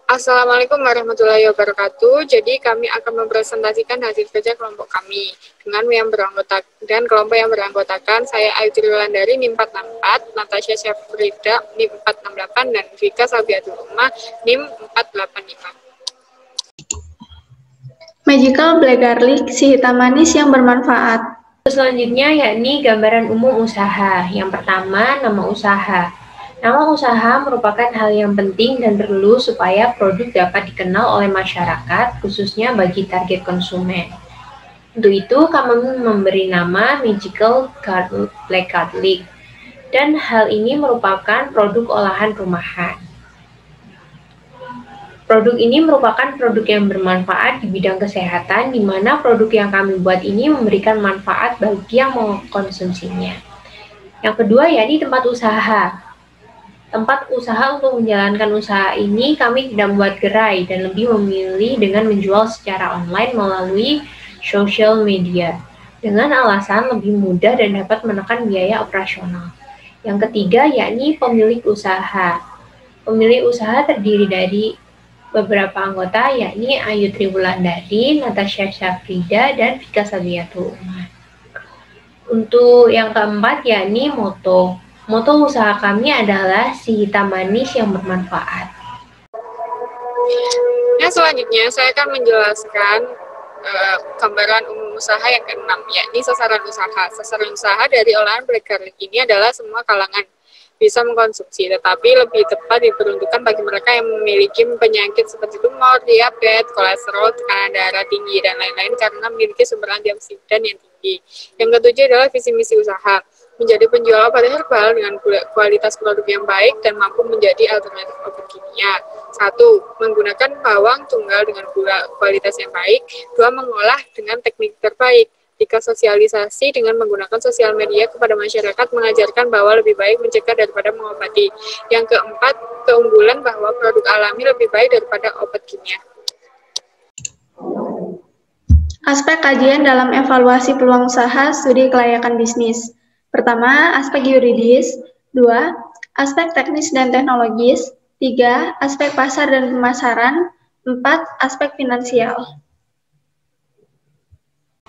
Assalamualaikum warahmatullahi wabarakatuh. Jadi kami akan mempresentasikan hasil kerja kelompok kami dengan kelompok yang beranggotakan saya Ayu Triwulandari NIM 464, Natasha Syafrida NIM 468 dan Vika Sabiatul Umah NIM 485. Magical Black Garlic, si hitam manis yang bermanfaat. Selanjutnya yakni gambaran umum usaha. Yang pertama, nama usaha. Nama usaha merupakan hal yang penting dan perlu supaya produk dapat dikenal oleh masyarakat, khususnya bagi target konsumen. Untuk itu, kami memberi nama Magical Black Garlic, dan hal ini merupakan produk olahan rumahan. Produk ini merupakan produk yang bermanfaat di bidang kesehatan, di mana produk yang kami buat ini memberikan manfaat bagi yang mengkonsumsinya. Yang kedua yakni tempat usaha. Tempat usaha untuk menjalankan usaha ini kami tidak membuat gerai dan lebih memilih dengan menjual secara online melalui sosial media dengan alasan lebih mudah dan dapat menekan biaya operasional. Yang ketiga yakni pemilik usaha. Pemilik usaha terdiri dari beberapa anggota yakni Ayu Triwulandari, Natasha Syafrida, dan Vika Sabiatul Umah. Untuk yang keempat yakni moto. Moto usaha kami adalah si hitam manis yang bermanfaat. Nah, selanjutnya saya akan menjelaskan gambaran umum usaha yang keenam, yakni sasaran usaha. Sasaran usaha dari olahan black garlic ini adalah semua kalangan bisa mengkonsumsi, tetapi lebih tepat diperuntukkan bagi mereka yang memiliki penyakit seperti tumor, diabetes, kolesterol, tekanan darah tinggi, dan lain-lain karena memiliki sumber antioksidan yang tinggi. Yang ketujuh adalah visi misi usaha, menjadi penjual obat herbal dengan kualitas produk yang baik dan mampu menjadi alternatif obat kimia. 1. Menggunakan bawang tunggal dengan kualitas yang baik. 2. Mengolah dengan teknik terbaik. 3. Sosialisasi dengan menggunakan sosial media kepada masyarakat, mengajarkan bahwa lebih baik mencegah daripada mengobati. Yang keempat, keunggulan bahwa produk alami lebih baik daripada obat kimia. Aspek kajian dalam evaluasi peluang usaha, studi kelayakan bisnis. Pertama, aspek yuridis. 2. Aspek teknis dan teknologis. 3. Aspek pasar dan pemasaran. 4. Aspek finansial.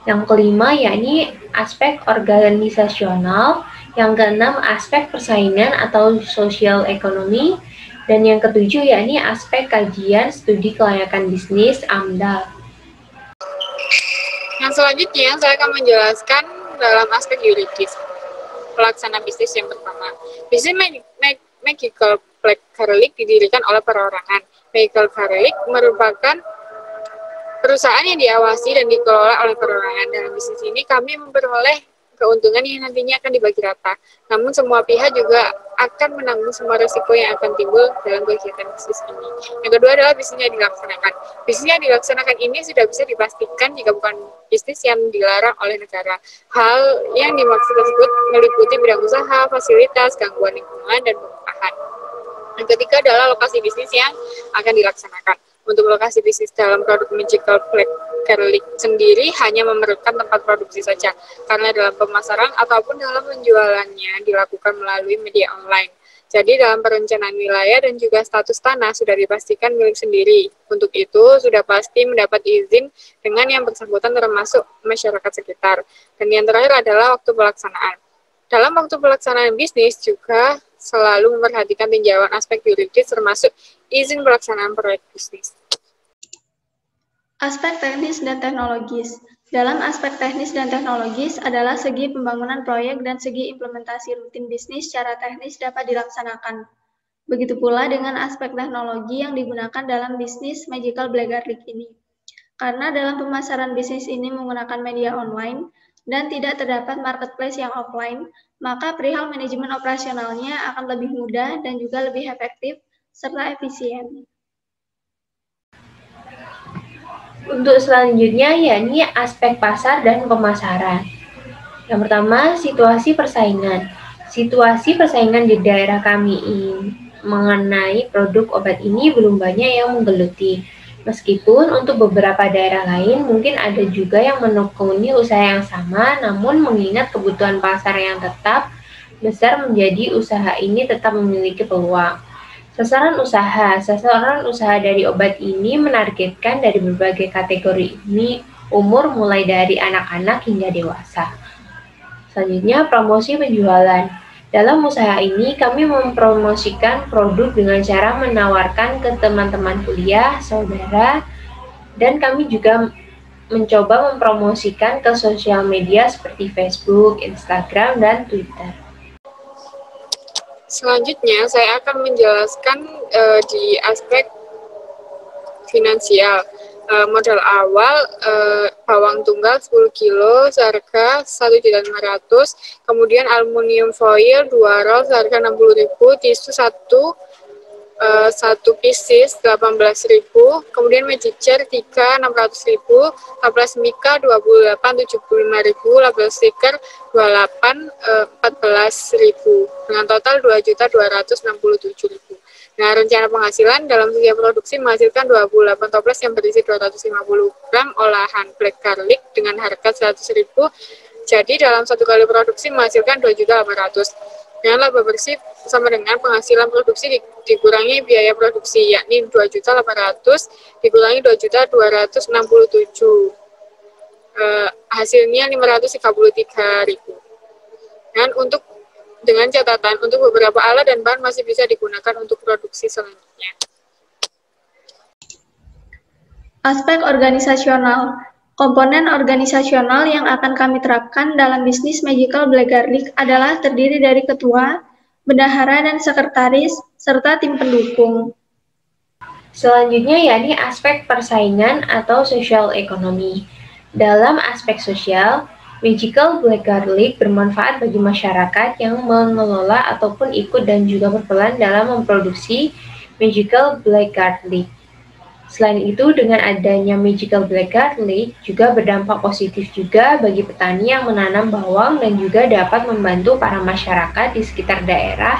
Yang kelima yakni aspek organisasional. Yang keenam aspek persaingan atau sosial ekonomi. Dan yang ketujuh yakni aspek kajian studi kelayakan bisnis AMDAL. Yang selanjutnya saya akan menjelaskan dalam aspek yuridis. Pelaksana bisnis yang pertama. Bisnis Magical Black Garlic didirikan oleh perorangan. Magical Garlic merupakan perusahaan yang diawasi dan dikelola oleh perorangan. Dalam bisnis ini kami memperoleh keuntungan yang nantinya akan dibagi rata. Namun semua pihak juga akan menanggung semua risiko yang akan timbul dalam kegiatan bisnis ini. Yang kedua adalah bisnisnya dilaksanakan. Bisnis yang dilaksanakan ini sudah bisa dipastikan jika bukan bisnis yang dilarang oleh negara. Hal yang dimaksud tersebut meliputi bidang usaha, fasilitas, gangguan lingkungan, dan pengupahan. Yang ketiga adalah lokasi bisnis yang akan dilaksanakan. Untuk lokasi bisnis dalam produk Magical Black Garlic sendiri hanya memerlukan tempat produksi saja, karena dalam pemasaran ataupun dalam penjualannya dilakukan melalui media online. Jadi dalam perencanaan wilayah dan juga status tanah sudah dipastikan milik sendiri. Untuk itu sudah pasti mendapat izin dengan yang bersangkutan termasuk masyarakat sekitar. Dan yang terakhir adalah waktu pelaksanaan. Dalam waktu pelaksanaan bisnis juga selalu memperhatikan tinjauan aspek yuridis termasuk izin pelaksanaan proyek bisnis. Aspek teknis dan teknologis. Dalam aspek teknis dan teknologis adalah segi pembangunan proyek dan segi implementasi rutin bisnis secara teknis dapat dilaksanakan. Begitu pula dengan aspek teknologi yang digunakan dalam bisnis Magical Black Garlic ini. Karena dalam pemasaran bisnis ini menggunakan media online dan tidak terdapat marketplace yang offline, maka perihal manajemen operasionalnya akan lebih mudah dan juga lebih efektif serta efisien. Untuk selanjutnya yakni aspek pasar dan pemasaran. Yang pertama, situasi persaingan. Situasi persaingan di daerah kami mengenai produk obat ini belum banyak yang menggeluti. Meskipun untuk beberapa daerah lain mungkin ada juga yang menekuni usaha yang sama, namun mengingat kebutuhan pasar yang tetap besar menjadi usaha ini tetap memiliki peluang. Sasaran usaha dari obat ini menargetkan dari berbagai kategori ini umur mulai dari anak-anak hingga dewasa. Selanjutnya, promosi penjualan. Dalam usaha ini, kami mempromosikan produk dengan cara menawarkan ke teman-teman kuliah, saudara, dan kami juga mencoba mempromosikan ke sosial media seperti Facebook, Instagram, dan Twitter. Selanjutnya, saya akan menjelaskan di aspek finansial. Modal awal bawang tunggal 10 kilo seharga 1.500.000, kemudian aluminium foil 2 roll seharga 60.000, tisu 1 pieces 18.000, kemudian magic jar 3 600.000, tablas mika 28 75.000, label stiker 28 14.000, dengan total 2.267.000. Nah, rencana penghasilan dalam setiap produksi menghasilkan 28 toples yang berisi 250 gram olahan black garlic dengan harga 100.000. Jadi dalam satu kali produksi menghasilkan 2.800.000. Dengan laba bersih sama dengan penghasilan produksi dikurangi biaya produksi, yakni 2.800.000 dikurangi 2.267.000. Hasilnya 533.000. Dan dengan catatan untuk beberapa alat dan bahan masih bisa digunakan untuk produksi selanjutnya. Aspek organisasional. Komponen organisasional yang akan kami terapkan dalam bisnis Magical Black Garlic adalah terdiri dari ketua, bendahara, dan sekretaris, serta tim pendukung. Selanjutnya yakni aspek persaingan atau social economy. Dalam aspek sosial, Magical Black Garlic bermanfaat bagi masyarakat yang mengelola ataupun ikut dan juga berperan dalam memproduksi Magical Black Garlic. Selain itu, dengan adanya Magical Black Garlic juga berdampak positif juga bagi petani yang menanam bawang dan juga dapat membantu para masyarakat di sekitar daerah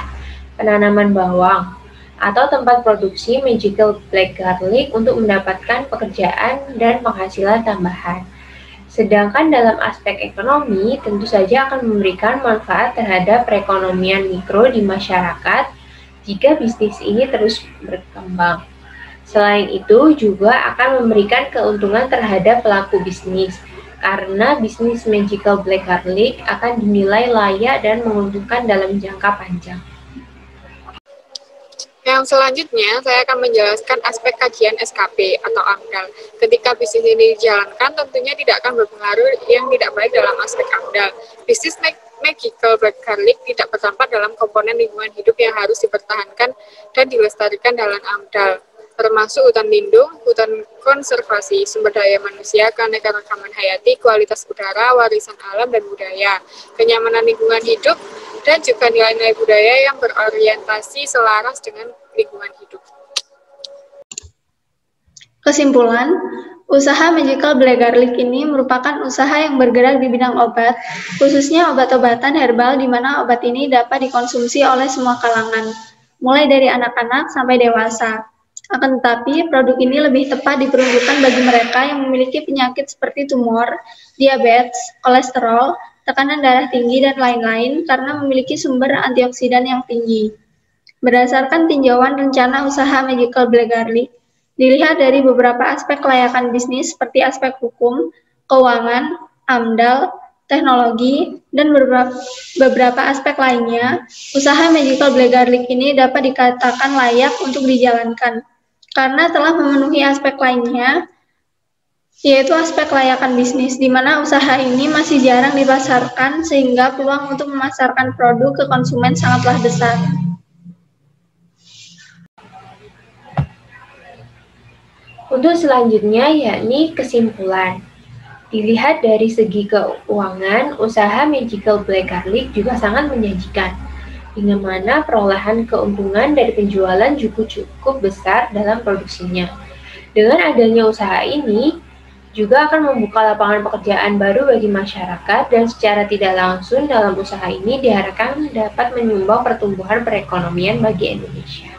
penanaman bawang atau tempat produksi Magical Black Garlic untuk mendapatkan pekerjaan dan penghasilan tambahan. Sedangkan dalam aspek ekonomi, tentu saja akan memberikan manfaat terhadap perekonomian mikro di masyarakat jika bisnis ini terus berkembang. Selain itu, juga akan memberikan keuntungan terhadap pelaku bisnis, karena bisnis Magical Black Garlic akan dinilai layak dan menguntungkan dalam jangka panjang. Yang selanjutnya, saya akan menjelaskan aspek kajian SKP atau AMDAL. Ketika bisnis ini dijalankan, tentunya tidak akan berpengaruh yang tidak baik dalam aspek AMDAL. Bisnis Magical Black Garlic tidak berdampak dalam komponen lingkungan hidup yang harus dipertahankan dan dilestarikan dalam AMDAL, termasuk hutan lindung, hutan konservasi, sumber daya manusia, keanekaragaman hayati, kualitas udara, warisan alam dan budaya, kenyamanan lingkungan hidup, dan juga nilai-nilai budaya yang berorientasi selaras dengan lingkungan hidup. Kesimpulan, usaha Magical Black Garlic ini merupakan usaha yang bergerak di bidang obat, khususnya obat-obatan herbal di mana obat ini dapat dikonsumsi oleh semua kalangan, mulai dari anak-anak sampai dewasa. Akan tetapi, produk ini lebih tepat diperuntukkan bagi mereka yang memiliki penyakit seperti tumor, diabetes, kolesterol, tekanan darah tinggi, dan lain-lain karena memiliki sumber antioksidan yang tinggi. Berdasarkan tinjauan rencana usaha Magical Black Garlic, dilihat dari beberapa aspek kelayakan bisnis seperti aspek hukum, keuangan, AMDAL, teknologi, dan beberapa aspek lainnya, usaha Magical Black Garlic ini dapat dikatakan layak untuk dijalankan, karena telah memenuhi aspek lainnya, yaitu aspek kelayakan bisnis, di mana usaha ini masih jarang dipasarkan sehingga peluang untuk memasarkan produk ke konsumen sangatlah besar. Untuk selanjutnya yakni kesimpulan. Dilihat dari segi keuangan, usaha Magical Black Garlic juga sangat menjanjikan, dengan mana perolehan keuntungan dari penjualan juga cukup besar dalam produksinya. Dengan adanya usaha ini, juga akan membuka lapangan pekerjaan baru bagi masyarakat dan secara tidak langsung dalam usaha ini diharapkan dapat menyumbang pertumbuhan perekonomian bagi Indonesia.